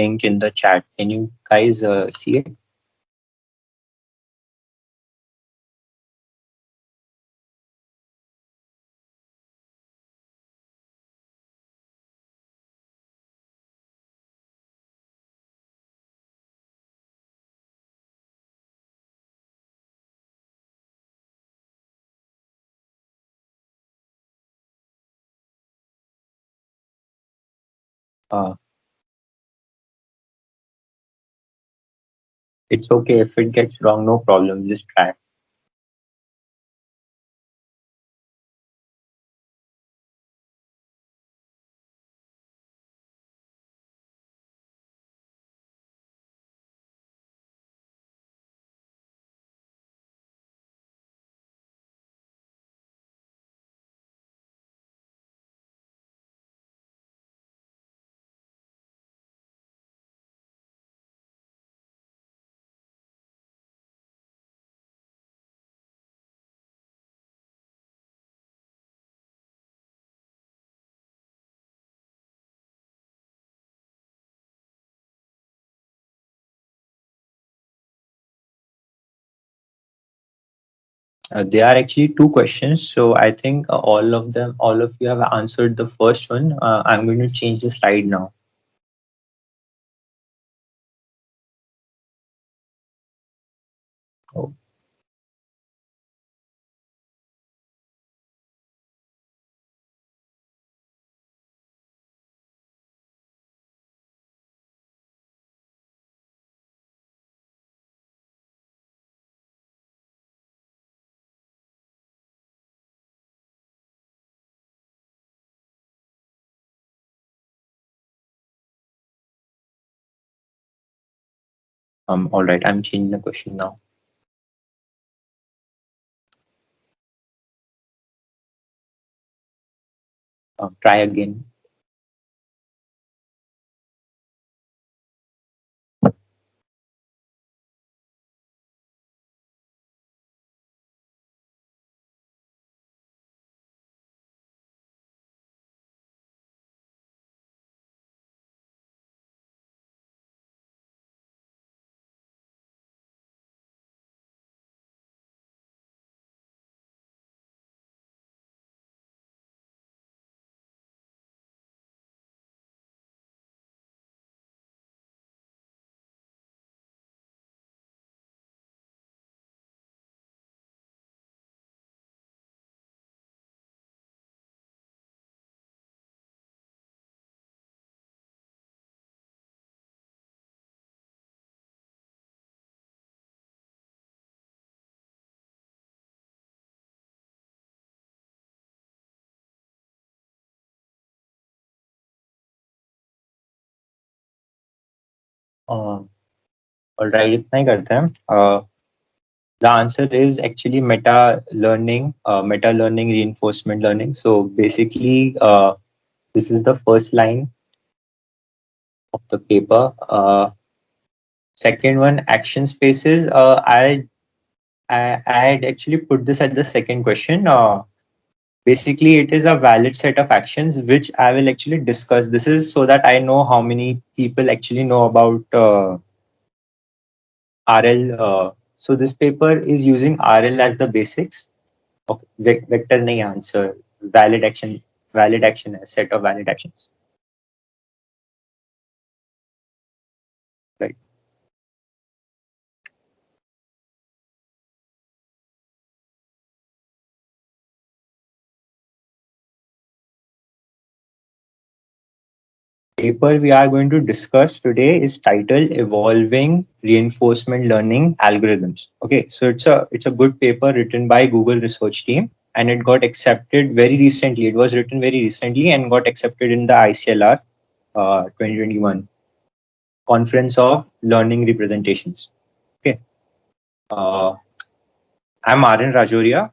link in the chat. Can you guys see it? Uh, it's okay if it gets wrong, no problem. Just try. There are actually two questions, so I think all of you have answered the first one. I'm going to change the slide now. Oh, all right, I'm changing the question now. Try again. All right, इतना ही करते हैं. The answer is actually meta learning, reinforcement learning. So basically, this is the first line of the paper. Second one, action spaces. I had actually put this at the second question. Basically, it is a valid set of actions which I will actually discuss. This is so that I know how many people actually know about RL. So this paper is using RL as the basics. Okay, vector nahi answer. Valid action, a set of valid actions. Right. Paper we are going to discuss today is titled Evolving Reinforcement Learning Algorithms. Okay, so it's a good paper written by Google research team, and it got accepted very recently. It was written very recently and got accepted in the ICLR 2021 Conference of Learning Representations. Okay, uh, I'm Aryan Rajoria.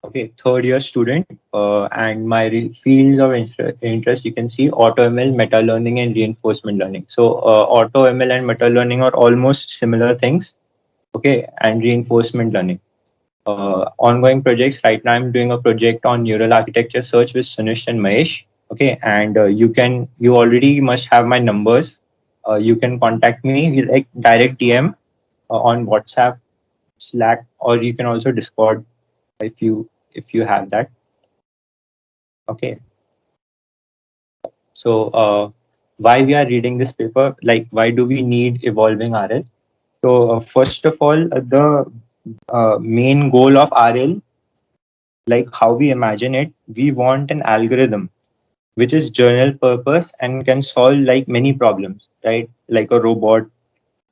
Okay, third year student, and my fields of interest, you can see auto ML, meta learning, and reinforcement learning. So auto ML and meta learning are almost similar things. Okay, and reinforcement learning. Ongoing projects. Right now, I'm doing a project on neural architecture search with Sunish and Mahesh. Okay, and you already must have my numbers. you can contact me like direct DM on WhatsApp, Slack, or you can also Discord if you have that. Okay. So why we are reading this paper? Like why do we need evolving RL? So first of all, the main goal of RL, like how we imagine it, we want an algorithm which is general purpose and can solve like many problems, right? Like a robot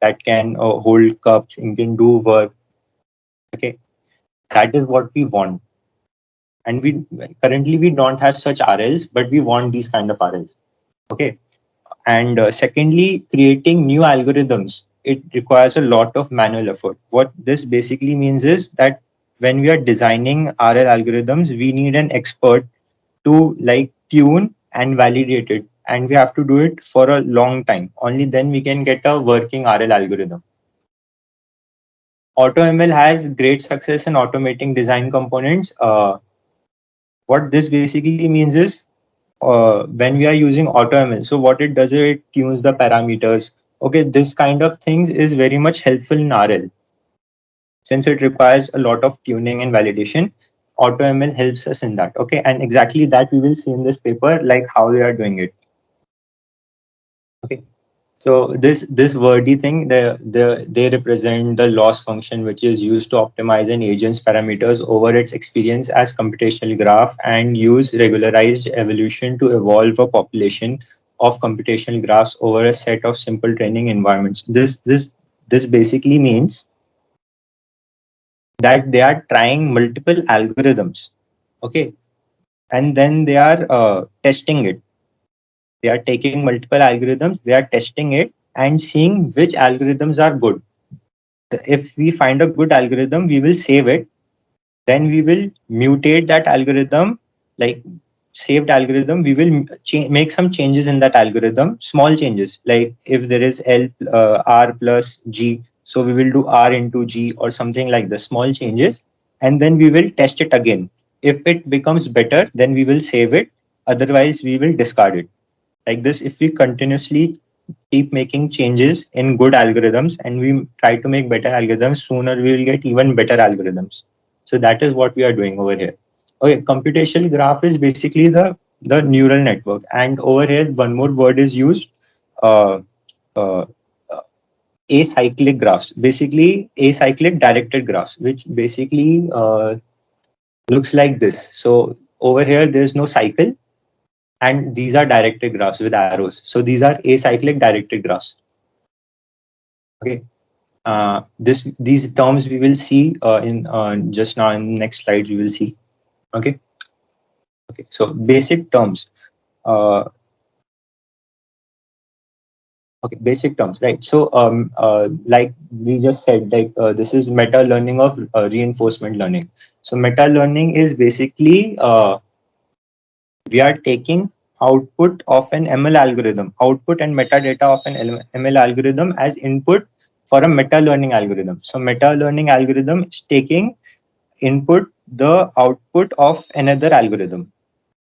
that can hold cups and can do work. Okay, that is what we want. And we currently we don't have such RLs, but we want these kind of RLs. Okay, and secondly, creating new algorithms, it requires a lot of manual effort. What this basically means is that when we are designing RL algorithms, we need an expert to like tune and validate it, and we have to do it for a long time. Only then we can get a working RL algorithm. AutoML has great success in automating design components. What this basically means is when we are using AutoML, so what it does is it tunes the parameters. Okay, this kind of things is very much helpful in RL since it requires a lot of tuning and validation. AutoML helps us in that. Okay, and exactly that we will see in this paper, like how we are doing it. Okay. So this wordy thing, they represent the loss function, which is used to optimize an agent's parameters over its experience as computational graph and use regularized evolution to evolve a population of computational graphs over a set of simple training environments. This basically means that they are trying multiple algorithms, okay, and then they are testing it. They are taking multiple algorithms, they are testing it and seeing which algorithms are good. If we find a good algorithm, we will save it. Then we will mutate that algorithm, like saved algorithm. We will make some changes in that algorithm, small changes. Like if there is R plus G, so we will do R into G or something like the small changes. And then we will test it again. If it becomes better, then we will save it. Otherwise, we will discard it. Like this, if we continuously keep making changes in good algorithms and we try to make better algorithms, sooner we will get even better algorithms. So that is what we are doing over here. Okay, computational graph is basically the neural network, and over here one more word is used, uh, uh, uh, acyclic graphs, basically acyclic directed graphs, which basically looks like this. So over here there is no cycle, and these are directed graphs with arrows. So these are acyclic directed graphs. Okay. These terms we will see in just now in next slide we will see. Okay. Okay. So basic terms. Uh, okay, basic terms, right? So like we just said, like this is meta learning of reinforcement learning. So meta learning is basically we are taking output of an ML algorithm, output and metadata of an ML algorithm as input for a meta learning algorithm. So meta learning algorithm is taking input the output of another algorithm.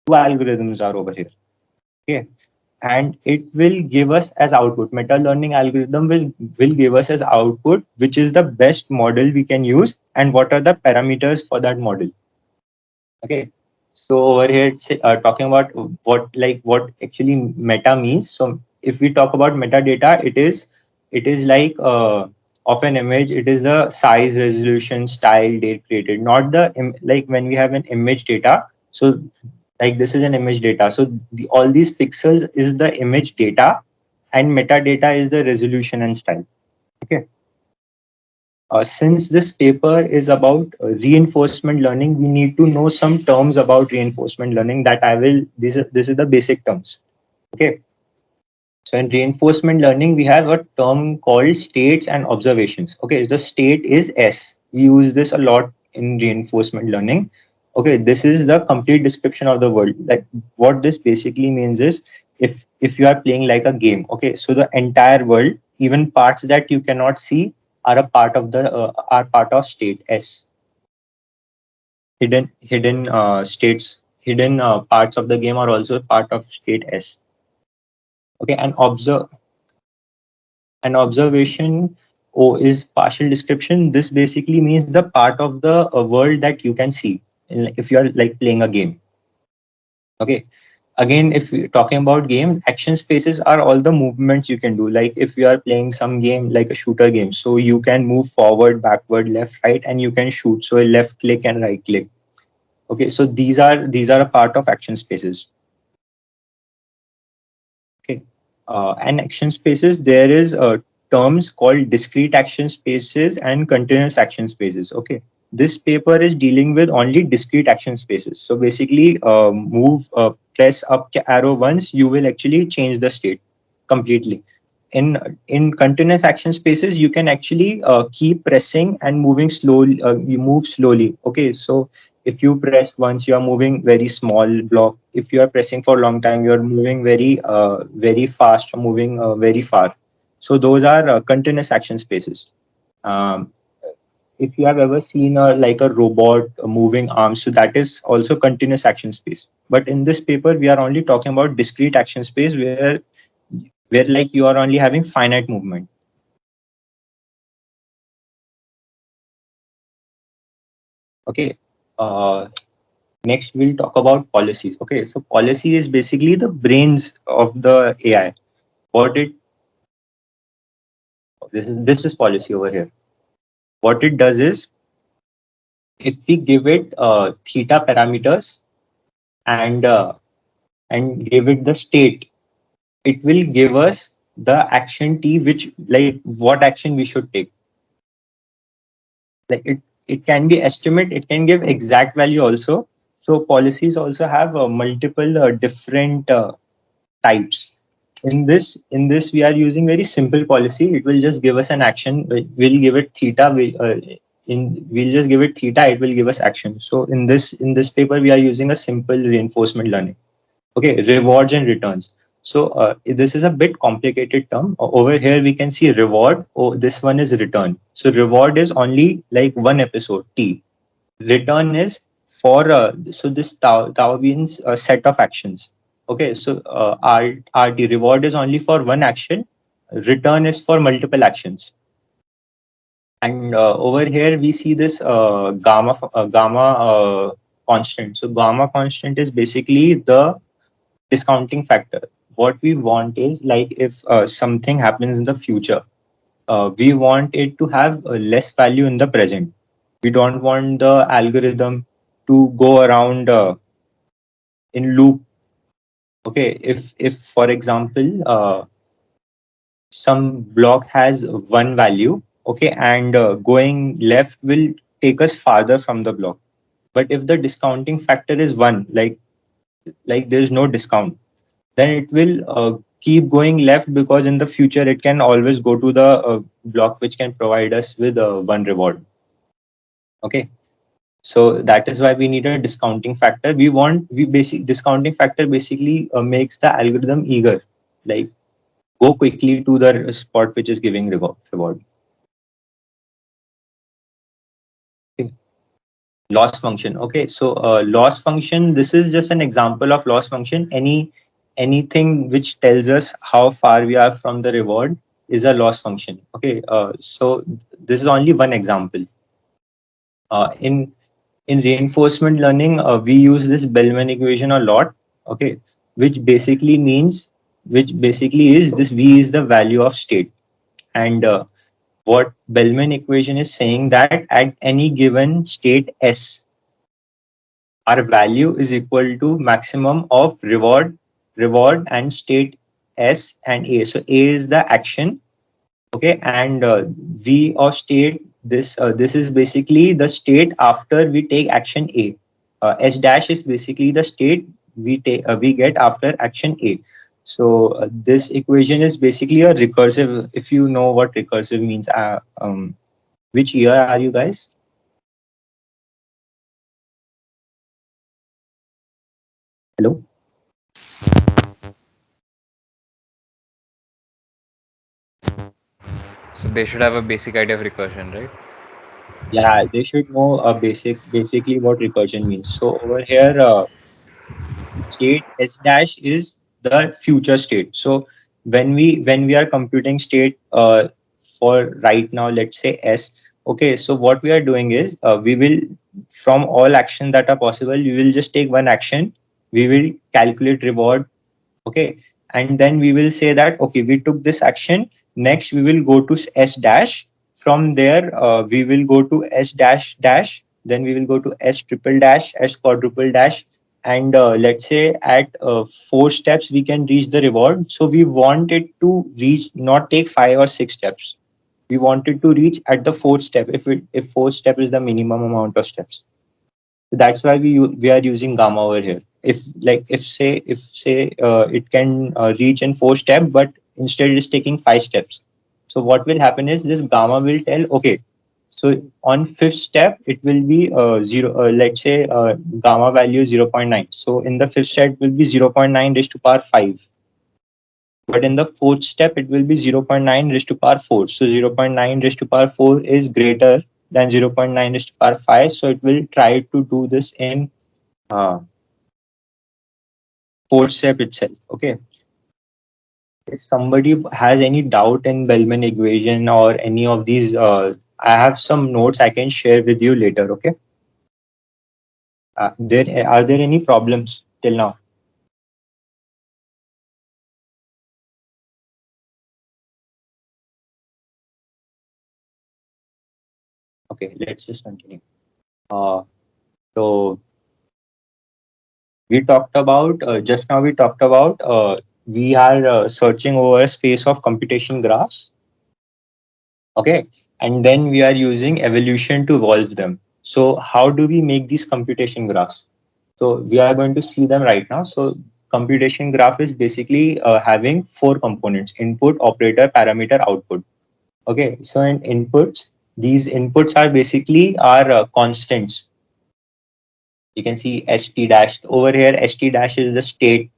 Two algorithms are over here. Okay. And it will give us as output. Meta learning algorithm will give us as output, which is the best model we can use and what are the parameters for that model. Okay. So over here, it's talking about what actually meta means. So if we talk about metadata, it is like of an image. It is the size, resolution, style, date created, not the like when we have an image data. So like this is an image data. So all these pixels is the image data, and metadata is the resolution and style. Okay. Since this paper is about reinforcement learning, we need to know some terms about reinforcement learning that I will, this is the basic terms. Okay. So in reinforcement learning, we have a term called states and observations. Okay. The state is S. We use this a lot in reinforcement learning. Okay. This is the complete description of the world. Like what this basically means is if you are playing like a game, okay, so the entire world, even parts that you cannot see are a part of the are part of state S. Hidden states, hidden parts of the game are also part of state S. Okay, and observe. An observation is partial description. This basically means the part of the world that you can see if you are like playing a game. Okay. Again, if we're talking about game, action spaces are all the movements you can do. Like if you are playing some game like a shooter game, so you can move forward, backward, left, right, and you can shoot. So a left click and right click. Okay, so these are a part of action spaces. Okay, and action spaces, there is terms called discrete action spaces and continuous action spaces. Okay, this paper is dealing with only discrete action spaces. So basically, press up arrow once, you will actually change the state completely. In continuous action spaces, you can actually keep pressing and moving slowly. You move slowly. Okay, so if you press once, you are moving very small block. If you are pressing for a long time, you are moving very fast or moving very far. So those are continuous action spaces. um, if you have ever seen a like a robot moving arms, so that is also continuous action space. But in this paper we are only talking about discrete action space, where like you are only having finite movement. Okay. uh, Next, we'll talk about policies. Okay, so policy is basically the brains of the AI. What it this is policy over here. What it does is, if we give it theta parameters and give it the state, it will give us the action t, which like what action we should take. Like it can be estimate, it can give exact value also. So policies also have multiple different types. In this we are using very simple policy. It will just give us an action. We'll give it theta. We'll just give it theta, it will give us action. So in this paper we are using a simple reinforcement learning. Okay, rewards and returns. So this is a bit complicated term. Over here we can see reward. Oh, this one is return. So reward is only like one episode t. Return is for so this tau means a set of actions. Okay, so RT, reward is only for one action, return is for multiple actions. And over here we see this gamma constant. So gamma constant is basically the discounting factor. What we want is, like, if something happens in the future, we want it to have less value in the present. We don't want the algorithm to go around in loop. Okay, if for example some block has one value, okay, and going left will take us farther from the block. But if the discounting factor is one, like there's no discount, then it will keep going left, because in the future it can always go to the block which can provide us with one reward. Okay, so that is why we need a discounting factor. We basic discounting factor basically makes the algorithm eager, like go quickly to the spot which is giving reward. Okay. Loss function. Okay, so loss function, this is just an example of loss function. Anything which tells us how far we are from the reward is a loss function. Okay, so this is only one example. In reinforcement learning, we use this Bellman equation a lot. Okay, which basically means, which basically is, this V is the value of state. And what Bellman equation is saying, that at any given state S, our value is equal to maximum of reward and state S and A. So A is the action, okay, and V of state, this is basically the state after we take action A. S dash is basically the state we get after action A. So this equation is basically a recursive. If you know what recursive means, which year are you guys? Hello. So they should have a basic idea of recursion, right? Yeah, they should know basically what recursion means. So over here, state S dash is the future state. So when we are computing state for right now, let's say S. Okay, so what we are doing is we will, from all actions that are possible, we will just take one action. We will calculate reward. Okay, and then we will say that okay, we took this action. Next, we will go to S dash. From there, we will go to S dash dash. Then we will go to S triple dash, S quadruple dash, and let's say at 4 steps we can reach the reward. So we want it to reach, not take 5 or 6 steps. We want it to reach at the fourth step, if fourth step is the minimum amount of steps. That's why we are using gamma over here. If it can reach in 4 steps, but instead it is taking 5 steps. So what will happen is this gamma will tell, okay, so on fifth step it will be zero, let's say gamma value is 0.9. So in the fifth step it will be 0.9 raised to power 5, but in the fourth step it will be 0.9 raised to power 4. So 0.9 raised to power 4 is greater than 0.9 raised to power 5, so it will try to do this in uh, fourth step itself. Okay, if somebody has any doubt in Bellman equation or any of these, I have some notes I can share with you later. Okay, there are there any problems till now? Okay, let's just continue. uh, so we talked about just now we talked about we are searching over a space of computation graphs. Okay, and then we are using evolution to evolve them. So how do we make these computation graphs? So we are going to see them right now. So computation graph is basically having 4 components: input, operator, parameter, output. Okay, so in inputs, these inputs are basically our constants. You can see st dash over here. St dash is the state.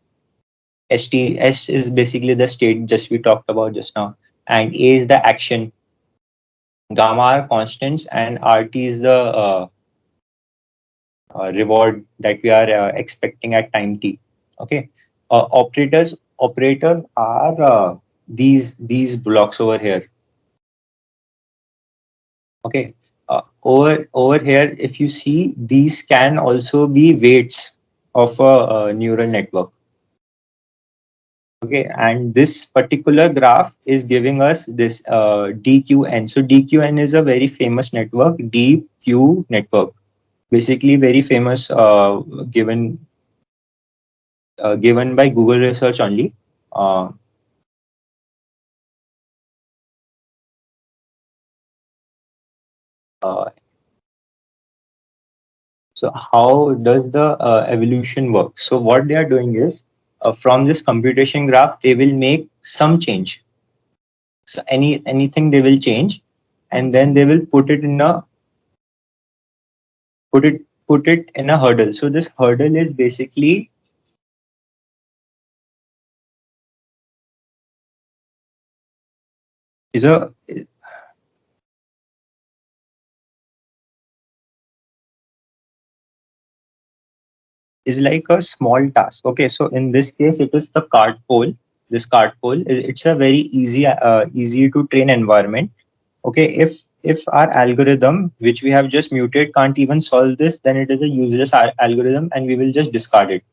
S is basically the state just we talked about just now, and A is the action. Gamma are constants, and RT is the reward that we are expecting at time t. Okay, operators are these blocks over here. Okay, over here, if you see, these can also be weights of a neural network. Okay, and this particular graph is giving us this DQN. So DQN is a very famous network, Deep Q network. Basically, very famous, given by Google research only. Uh, uh, so how does the evolution work? So what they are doing is from this computation graph, they will make some change. So anything they will change, and then they will put it in a hurdle. So this hurdle is basically is a is like a small task. Okay, so in this case, it is the cart pole. This cart pole is, it's a very easy to train environment. Okay, if our algorithm, which we have just muted, can't even solve this, then it is a useless algorithm, and we will just discard it.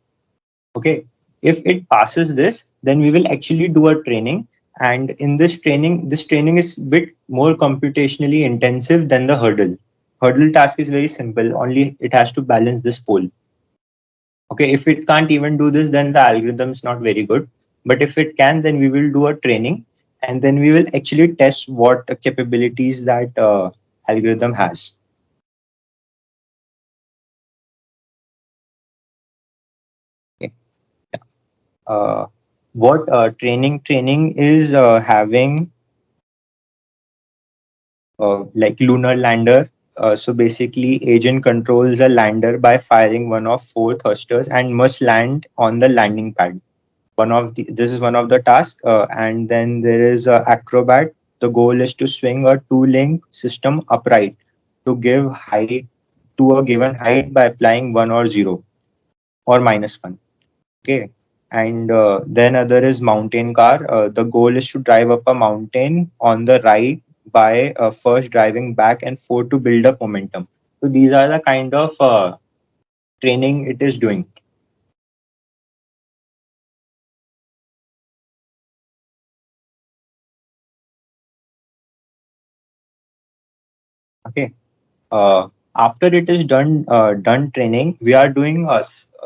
Okay, if it passes this, then we will actually do a training, and in this training is bit more computationally intensive than the hurdle task is very simple, only it has to balance this pole. Okay, if it can't even do this, then the algorithm is not very good. But if it can, then we will do a training, and then we will actually test what capabilities that algorithm has. Okay. What training is having like lunar lander. So basically, agent controls a lander by firing one of 4 thrusters and must land on the landing pad. This is one of the tasks, and then there is acrobat. The goal is to swing a two-link system upright to give height to a given height by applying 1 or 0 or -1. Okay, And then other is mountain car. The goal is to drive up a mountain on the right by first driving back and forth to build up momentum. So these are the kind of training it is doing. Okay. After it is done training, we are doing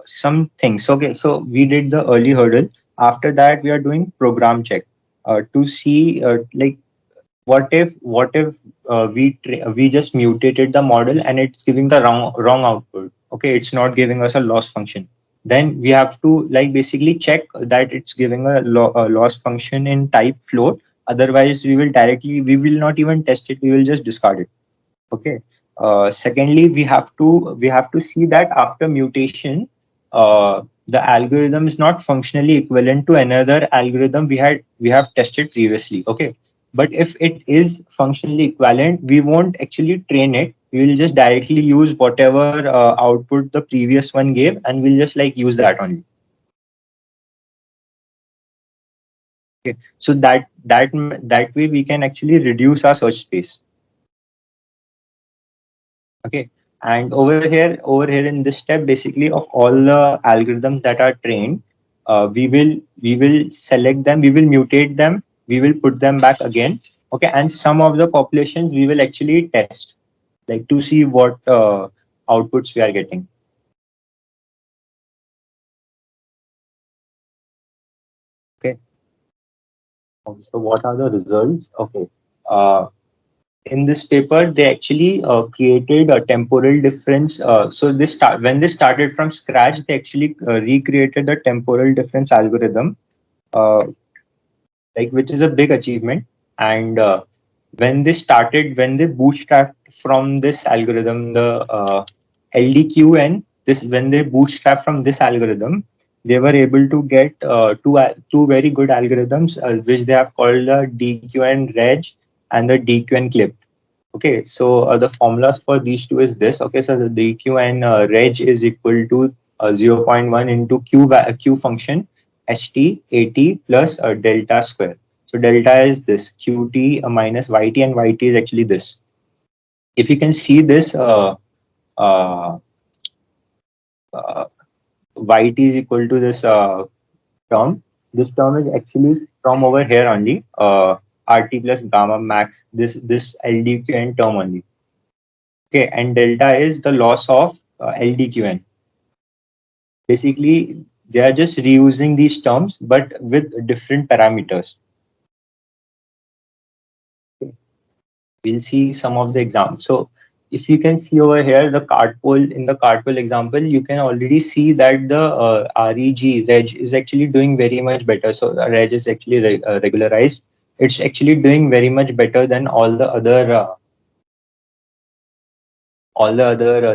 some things. Okay, so we did the early hurdle. After that, we are doing program check to see like what if we just mutated the model and it's giving the wrong output. Okay, it's not giving us a loss function. Then we have to like basically check that it's giving a loss function in type float. Otherwise, we will not even test it. We will just discard it. Okay. Secondly, we have to see that after mutation, the algorithm is not functionally equivalent to another algorithm we have tested previously. Okay. But if it is functionally equivalent, we won't actually train it. We will just directly use whatever output the previous one gave, and we'll just like use that only. Okay. So that way we can actually reduce our search space. Okay. And over here in this step, basically of all the algorithms that are trained, we will select them, we will mutate them, we will put them back again. Okay. And some of the populations we will actually test, like to see what outputs we are getting. Okay. So what are the results? Okay. Uh, in this paper they actually created a temporal difference, so when they started from scratch, they actually recreated the temporal difference algorithm, uh, like which is a big achievement. And when they bootstrapped from this algorithm, the LDQN, this when they bootstrapped from this algorithm, they were able to get two very good algorithms, which they have called the DQN reg and the DQN clip. Okay, so the formulas for these two is this. Okay, so the DQN reg is equal to zero point 0.1 into Q function ht at plus delta square. So delta is this qt minus yt, and yt is actually this. If you can see this, uh, uh, yt is equal to this term. This term is actually from over here only, rt plus gamma max. This LDQN term only. Okay, and delta is the loss of LDQN. Basically, they are just reusing these terms but with different parameters. Okay. We'll see some of the examples. So if you can see over here, the cartpole, in the cartpole example, you can already see that the reg is actually doing very much better. So reg is actually regularized. It's actually doing very much better than all the other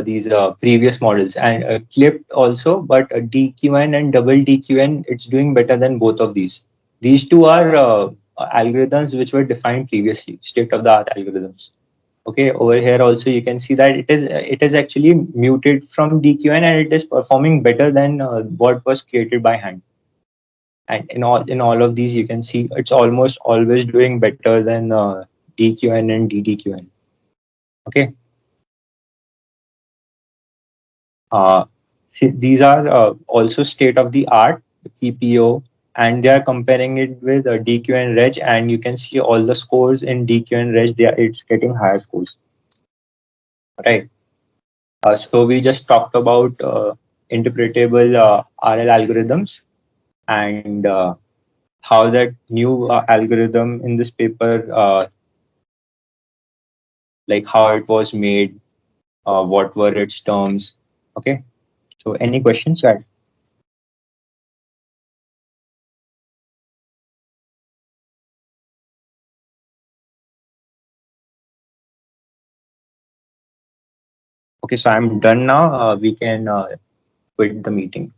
these previous models, and clipped also, but DQN and double DQN, it's doing better than both of these. These two are algorithms which were defined previously, state of the art algorithms. Okay, over here also you can see that it is actually muted from DQN, and it is performing better than what was created by hand. And in all of these you can see it's almost always doing better than DQN and DDQN. Okay. Uh, these are also state of the art PPO, and they are comparing it with DQ and Reg, and you can see all the scores in DQ and Reg. It's getting higher scores, right? So we just talked about interpretable RL algorithms, and how that new algorithm in this paper, like how it was made, what were its terms. Okay. So any questions? Yeah. Okay, so I'm done now. We can quit the meeting.